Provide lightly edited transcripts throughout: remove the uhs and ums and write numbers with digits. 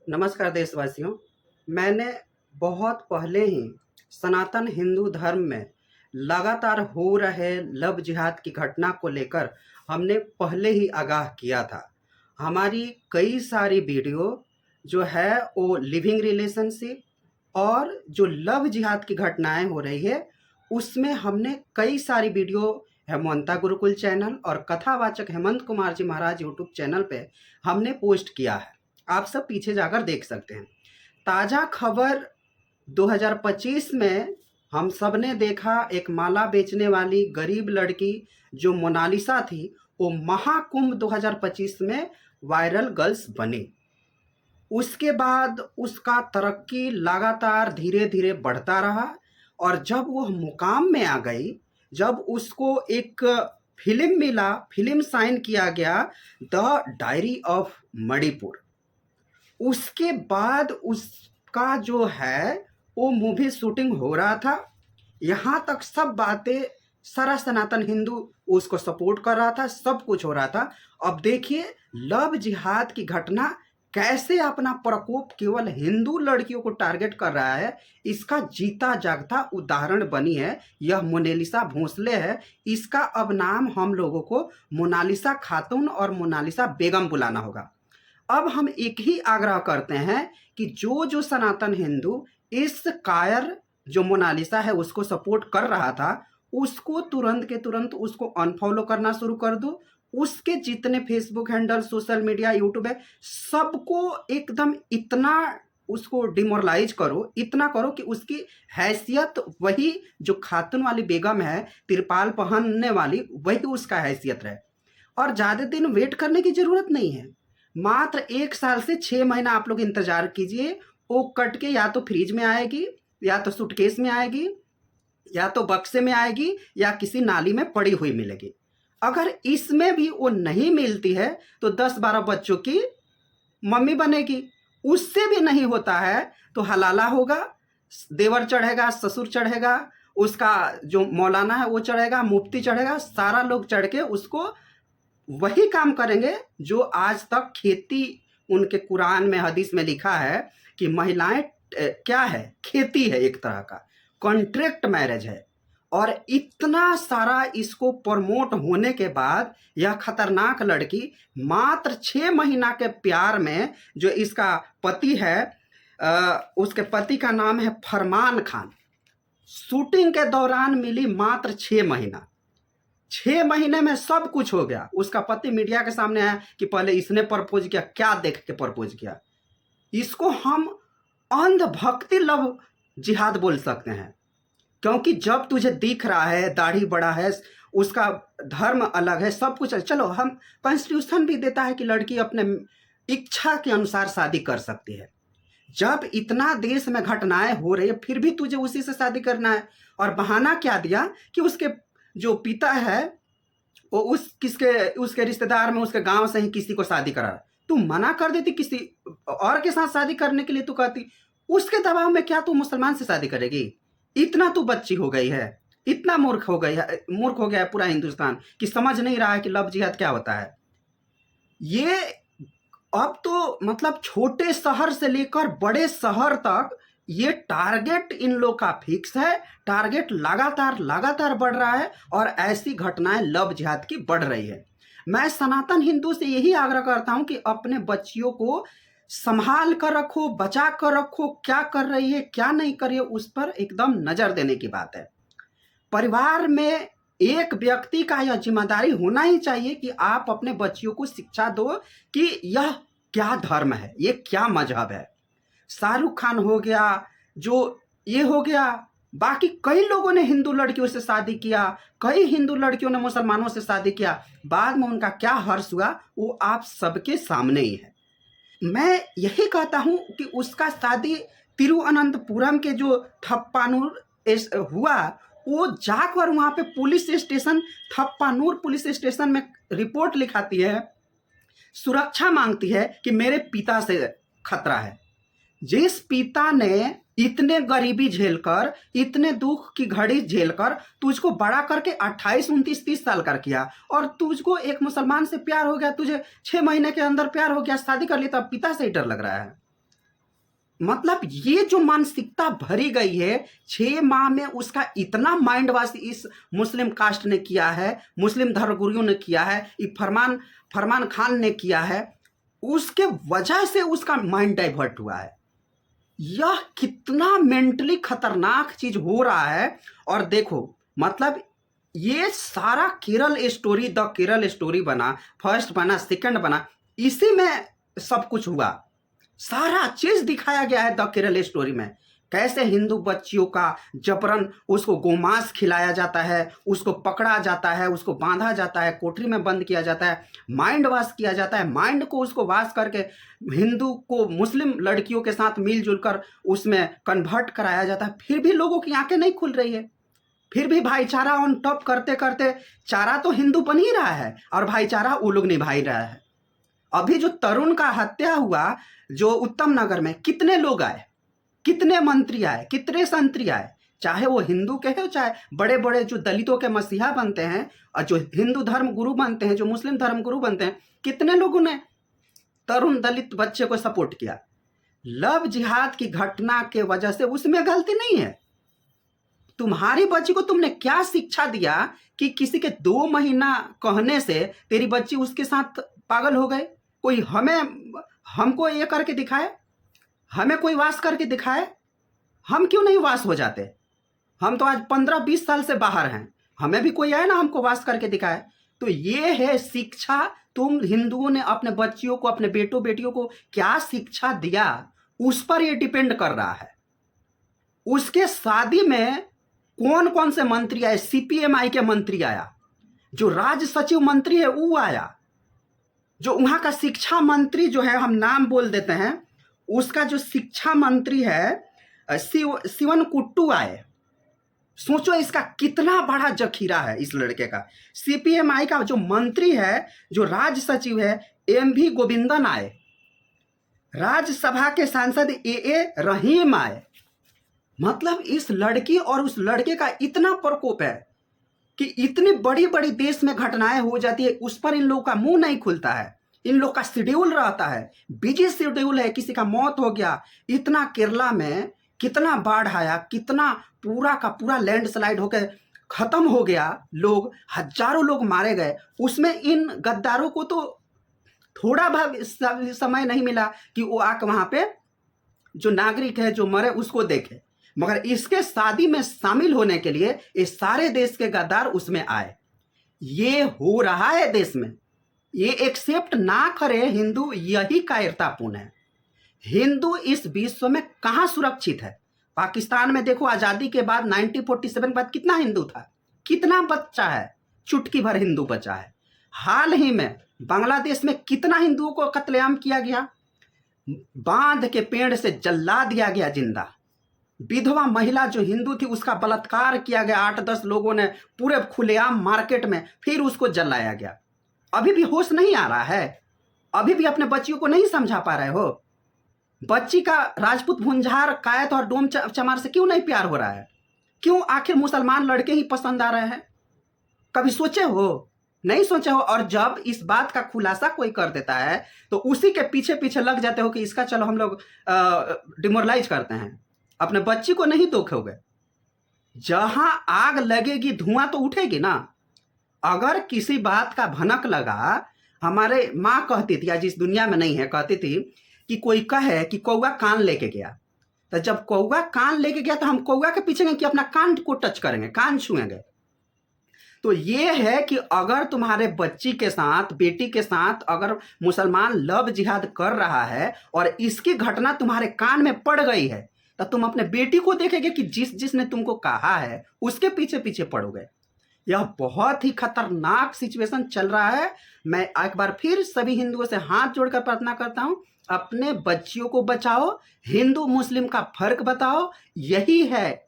नमस्कार देशवासियों। मैंने बहुत पहले ही सनातन हिंदू धर्म में लगातार हो रहे लव जिहाद की घटना को लेकर हमने पहले ही आगाह किया था। हमारी कई सारी वीडियो जो है वो लिविंग रिलेशनशिप और जो लव जिहाद की घटनाएं हो रही है उसमें हमने कई सारी वीडियो हेमंता गुरुकुल चैनल और कथावाचक हेमंत कुमार जी महाराज यूट्यूब चैनल पे हमने पोस्ट किया है। आप सब पीछे जाकर देख सकते हैं। ताज़ा खबर 2025 में हम सब ने देखा, एक माला बेचने वाली गरीब लड़की जो मोनालिसा थी वो महाकुंभ 2025 में वायरल गर्ल्स बनी। उसके बाद उसका तरक्की लगातार धीरे धीरे बढ़ता रहा और जब वह मुकाम में आ गई, जब उसको एक फिल्म मिला, फिल्म साइन किया गया द डायरी ऑफ मणिपुर, उसके बाद उसका जो है वो मूवी शूटिंग हो रहा था। यहाँ तक सब बातें सारा सनातन हिंदू उसको सपोर्ट कर रहा था, सब कुछ हो रहा था। अब देखिए लव जिहाद की घटना कैसे अपना प्रकोप केवल हिंदू लड़कियों को टारगेट कर रहा है, इसका जीता जागता उदाहरण बनी है यह मोनालिसा भोंसले है। इसका अब नाम हम लोगों को मोनालिसा खातून और मोनालिसा बेगम बुलाना होगा। अब हम एक ही आग्रह करते हैं कि जो जो सनातन हिंदू इस कायर जो मोनालिसा है उसको सपोर्ट कर रहा था, उसको तुरंत के तुरंत उसको अनफॉलो करना शुरू कर दो। उसके जितने Facebook handle, social media, YouTube है, सबको एकदम इतना उसको डिमोरलाइज करो, इतना करो कि उसकी हैसियत वही जो खातून वाली बेगम है, तिरपाल पहनने वाली, वही उसका हैसियत रहे। और ज़्यादा दिन वेट करने की ज़रूरत नहीं है। मात्र 1 साल से 6 महीना आप लोग इंतजार कीजिए। वो कट के या तो फ्रिज में आएगी, या तो सूटकेस में आएगी, या तो बक्से में आएगी, या किसी नाली में पड़ी हुई मिलेगी। अगर इसमें भी वो नहीं मिलती है तो 10-12 बच्चों की मम्मी बनेगी। उससे भी नहीं होता है तो हलाला होगा, देवर चढ़ेगा, ससुर चढ़ेगा, उसका जो मौलाना है वो चढ़ेगा, मुफ्ती चढ़ेगा, सारा लोग चढ़ के उसको वही काम करेंगे जो आज तक खेती, उनके कुरान में, हदीस में लिखा है कि महिलाएं क्या है, खेती है, एक तरह का कॉन्ट्रैक्ट मैरिज है। और इतना सारा इसको प्रमोट होने के बाद यह खतरनाक लड़की मात्र 6 महीना के प्यार में, जो इसका पति है, उसके पति का नाम है फरमान खान, शूटिंग के दौरान मिली मात्र 6 महीना। 6 महीने में सब कुछ हो गया। उसका पति मीडिया के सामने आया कि पहले इसने प्रपोज किया, क्या देख के प्रपोज किया। इसको हम अंधभक्ति लव जिहाद बोल सकते हैं, क्योंकि जब तुझे दिख रहा है दाढ़ी बड़ा है, उसका धर्म अलग है, सब कुछ है। चलो, हम कॉन्स्टिट्यूशन भी देता है कि लड़की अपने इच्छा के अनुसार शादी कर सकती है। जब इतना देश में घटनाएं हो रही है फिर भी तुझे उसी से शादी करना है। और बहाना क्या दिया कि उसके जो पिता है वो उसके रिश्तेदार में, उसके गांव से ही किसी को शादी करा। तू मना कर देती किसी और के साथ शादी करने के लिए, तू कहती उसके दबाव में क्या तू मुसलमान से शादी करेगी? इतना तू बच्ची हो गई है, इतना मूर्ख हो गई है, मूर्ख हो गया है पूरा हिंदुस्तान कि समझ नहीं रहा है कि लव जिहाद क्या होता है। ये अब तो मतलब छोटे शहर से लेकर बड़े शहर तक ये टारगेट इन लोग का फिक्स है। टारगेट लगातार लगातार बढ़ रहा है और ऐसी घटनाएं लव जिहाद की बढ़ रही है। मैं सनातन हिंदू से यही आग्रह करता हूं कि अपने बच्चियों को संभाल कर रखो, बचा कर रखो। क्या कर रही है, क्या नहीं कर रही है, उस पर एकदम नजर देने की बात है। परिवार में एक व्यक्ति का यह जिम्मेदारी होना ही चाहिए कि आप अपने बच्चियों को शिक्षा दो कि यह क्या धर्म है, ये क्या मजहब है। शाहरुख खान हो गया, जो ये हो गया, बाकी कई लोगों ने हिंदू लड़कियों से शादी किया, कई हिंदू लड़कियों ने मुसलमानों से शादी किया। बाद में उनका क्या हर्ष हुआ वो आप सबके सामने ही है। मैं यही कहता हूं कि उसका शादी तिरुवनंतपुरम के जो थप्पानूर हुआ, वो जाकर वहां पे पुलिस स्टेशन, थप्पानूर पुलिस स्टेशन में रिपोर्ट लिखाती है, सुरक्षा मांगती है कि मेरे पिता से खतरा है। जिस पिता ने इतने गरीबी झेलकर, इतने दुख की घड़ी झेलकर तुझको बड़ा करके 28, 29, 30 साल का किया, और तुझको एक मुसलमान से प्यार हो गया, तुझे 6 महीने के अंदर प्यार हो गया, शादी कर ली, तब पिता से ही डर लग रहा है। मतलब ये जो मानसिकता भरी गई है 6 माह में, उसका इतना माइंड वॉश इस मुस्लिम कास्ट ने किया है, मुस्लिम धर्मगुरुओं ने किया है, ये फरमान फरमान खान ने किया है, उसके वजह से उसका माइंड डाइवर्ट हुआ है। यह कितना मेंटली खतरनाक चीज हो रहा है। और देखो, मतलब ये सारा Kerala story, the Kerala story बना, फर्स्ट बना, सेकंड बना, इसी में सब कुछ हुआ। सारा चीज दिखाया गया है द केरल स्टोरी में। कैसे हिंदू बच्चियों का जबरन उसको गोमांस खिलाया जाता है, उसको पकड़ा जाता है, उसको बांधा जाता है, कोठरी में बंद किया जाता है, माइंड वॉश किया जाता है, माइंड को उसको वॉश करके हिंदू को मुस्लिम लड़कियों के साथ मिलजुल कर उसमें कन्वर्ट कराया जाता है। फिर भी लोगों की आंखें नहीं खुल रही है, फिर भी भाईचारा ऑन टॉप करते करते चारा तो हिंदू बन ही रहा है और भाईचारा वो लोग निभा ही रहा है। अभी जो तरुण का हत्या हुआ, जो उत्तम नगर में, कितने लोग आए, कितने मंत्री आए, कितने संतरी आए, चाहे वो हिंदू के हो, चाहे बड़े बड़े जो दलितों के मसीहा बनते हैं और जो हिंदू धर्म गुरु बनते हैं, जो मुस्लिम धर्म गुरु बनते हैं, कितने लोगों ने तरुण दलित बच्चे को सपोर्ट किया। लव जिहाद की घटना के वजह से उसमें गलती नहीं है। तुम्हारी बच्ची को तुमने क्या शिक्षा दिया कि किसी के 2 महीना कहने से तेरी बच्ची उसके साथ पागल हो गए? कोई हमको ये करके दिखाए, हमें कोई वास करके दिखाए, हम क्यों नहीं वास हो जाते? हम तो आज 15-20 साल से बाहर हैं, हमें भी कोई आए ना हमको वास करके दिखाए। तो ये है शिक्षा। तुम हिंदुओं ने अपने बच्चियों को, अपने बेटों बेटियों को क्या शिक्षा दिया, उस पर ये डिपेंड कर रहा है। उसके शादी में कौन कौन से मंत्री आए? सीपीएमआई के मंत्री आया, जो राज्य सचिव मंत्री है वो आया, जो वहां का शिक्षा मंत्री जो है, हम नाम बोल देते हैं, उसका जो शिक्षा मंत्री है शिवन कुट्टू आए। सोचो इसका कितना बड़ा जखीरा है इस लड़के का। सीपीएमआई का जो मंत्री है, जो राज्य सचिव है, एमवी गोविंदन आए। राज्यसभा के सांसद ए रहीम आए। मतलब इस लड़की और उस लड़के का इतना प्रकोप है कि इतनी बड़ी बड़ी देश में घटनाएं हो जाती है, उस पर इन लोगों का मुंह नहीं खुलता है। इन लोग का शेड्यूल रहता है, बिजी शेड्यूल है, किसी का मौत हो गया, इतना केरला में कितना बाढ़ आया, कितना पूरा का पूरा लैंडस्लाइड होकर खत्म हो गया, लोग, हजारों लोग मारे गए। उसमें इन गद्दारों को तो थोड़ा भी समय नहीं मिला कि वो आकर वहां पे जो नागरिक है जो मरे उसको देखे। मगर इसके शादी में शामिल होने के लिए इस सारे देश के गद्दार उसमें आए। ये हो रहा है देश में, ये एक्सेप्ट ना करे हिंदू, यही कायरतापूर्ण है। हिंदू इस विश्व में कहां सुरक्षित है? पाकिस्तान में देखो, आजादी के बाद 1947 के बाद कितना हिंदू था, कितना बच्चा है, चुटकी भर हिंदू बचा है। हाल ही में बांग्लादेश में कितना हिंदुओं को कत्लेआम किया गया, बांध के पेड़ से जला दिया गया जिंदा। विधवा महिला जो हिंदू थी उसका बलात्कार किया गया, 8-10 लोगों ने पूरे खुलेआम मार्केट में, फिर उसको जलाया गया। अभी भी होश नहीं आ रहा है? अभी भी अपने बच्चियों को नहीं समझा पा रहे हो? बच्ची का राजपूत भुंजार कायत और डोम चमार से क्यों नहीं प्यार हो रहा है? क्यों आखिर मुसलमान लड़के ही पसंद आ रहे हैं? कभी सोचे हो? नहीं सोचे हो। और जब इस बात का खुलासा कोई कर देता है तो उसी के पीछे पीछे लग जाते हो कि इसका चलो हम लोग डिमोरलाइज करते हैं। अपने बच्ची को नहीं धोखोगे। जहां आग लगेगी धुआं तो उठेगी ना। अगर किसी बात का भनक लगा, हमारे माँ कहती थी, आज इस दुनिया में नहीं है, कहती थी कि कोई कहे कि कौवा कान लेके गया, तो जब कौवा कान लेके गया तो हम कौवा के पीछे कि अपना कान को टच करेंगे, कान छुएंगे। तो ये है कि अगर तुम्हारे बच्ची के साथ, बेटी के साथ अगर मुसलमान लव जिहाद कर रहा है और इसकी घटना तुम्हारे कान में पड़ गई है, तो तुम अपने बेटी को देखेंगे कि जिसने तुमको कहा है उसके पीछे पीछे पड़ोगे। यह बहुत ही खतरनाक सिचुएशन चल रहा है। मैं एक बार फिर सभी हिंदुओं से हाथ जोड़कर प्रार्थना करता हूं, अपने बच्चियों को बचाओ, हिंदू मुस्लिम का फर्क बताओ। यही है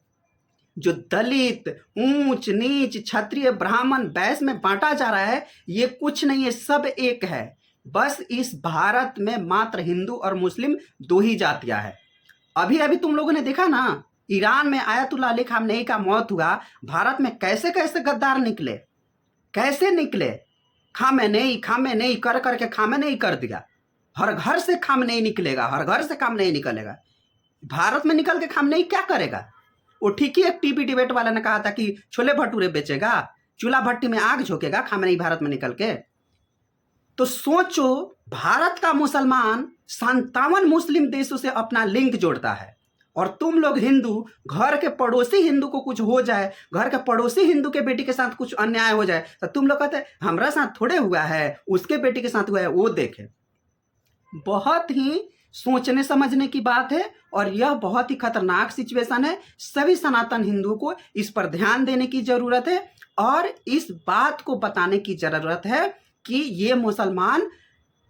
जो दलित, ऊंच नीच, क्षत्रिय, ब्राह्मण, वैश्य में बांटा जा रहा है, ये कुछ नहीं है, सब एक है। बस इस भारत में मात्र हिंदू और मुस्लिम 2 ही जातियां है। अभी अभी तुम लोगों ने देखा ना, ईरान में आयतुल्लाह अली खामनेई का मौत हुआ, भारत में कैसे कैसे गद्दार निकले, कैसे निकले। खामेनेई कर करके खामेनेई कर दिया। हर घर से खामेनेई निकलेगा, हर घर से खामेनेई निकलेगा। भारत में निकल के खामनेई क्या करेगा? वो ठीक ही एक टीवी डिबेट वाला ने कहा था कि छोले भटूरे बेचेगा, चूल्हा भट्टी में आग झोंकेगा खामनेई भारत में निकल के। तो सोचो, भारत का मुसलमान 57 मुस्लिम देशों से अपना लिंक जोड़ता है, और तुम लोग हिंदू, घर के पड़ोसी हिंदू को कुछ हो जाए, घर के पड़ोसी हिंदू के बेटी के साथ कुछ अन्याय हो जाए, तो तुम लोग कहते हैं हमारा साथ थोड़े हुआ है, उसके बेटी के साथ हुआ है, वो देखे। बहुत ही सोचने समझने की बात है, और यह बहुत ही खतरनाक सिचुएशन है। सभी सनातन हिंदुओं को इस पर ध्यान देने की जरूरत है, और इस बात को बताने की जरूरत है कि ये मुसलमान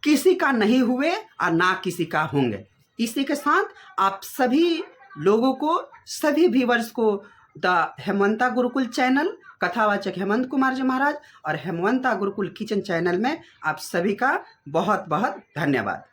किसी का नहीं हुए और ना किसी का होंगे। इसी के साथ आप सभी लोगों को, सभी व्यूअर्स को द हेमवंता गुरुकुल चैनल, कथावाचक हेमंत कुमार जी महाराज और हेमवंता गुरुकुल किचन चैनल में आप सभी का बहुत बहुत धन्यवाद।